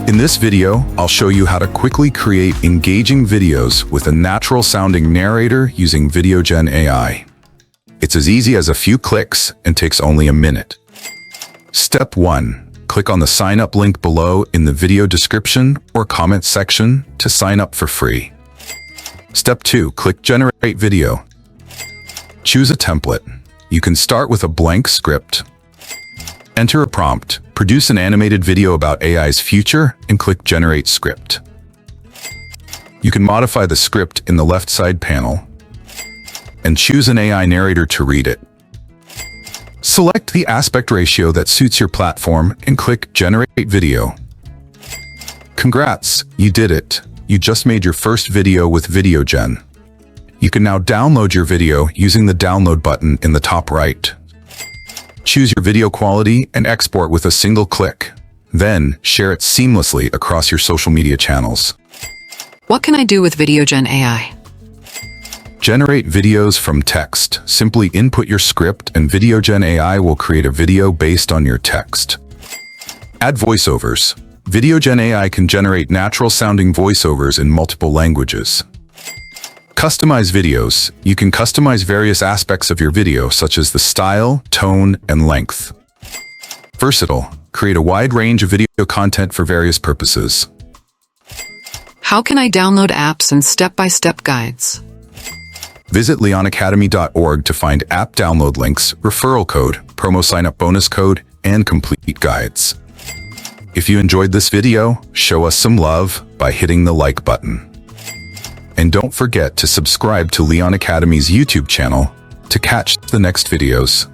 In this video, I'll show you how to quickly create engaging videos with a natural-sounding narrator using VideoGen AI. It's as easy as a few clicks and takes only a minute. Step 1. Click on the sign up link below in the video description or comment section to sign up for free. Step 2. Click Generate Video. Choose a template. You can start with a blank script. Enter a prompt. Produce an animated video about AI's future and click Generate Script. You can modify the script in the left side panel and choose an AI narrator to read it. Select the aspect ratio that suits your platform and click Generate Video. Congrats, you did it. You just made your first video with VideoGen. You can now download your video using the download button in the top right. Choose your video quality and export with a single click. Then, share it seamlessly across your social media channels. What can I do with VideoGen AI? Generate videos from text. Simply input your script and VideoGen AI will create a video based on your text. Add voiceovers. VideoGen AI can generate natural-sounding voiceovers in multiple languages. Customize videos. You can customize various aspects of your video, such as the style, tone, and length. Versatile. Create a wide range of video content for various purposes. How can I download apps and step-by-step guides? Visit leonacademy.org to find app download links, referral code, promo sign-up bonus code, and complete guides. If you enjoyed this video, show us some love by hitting the like button. And don't forget to subscribe to Leon Academy's YouTube channel to catch the next videos.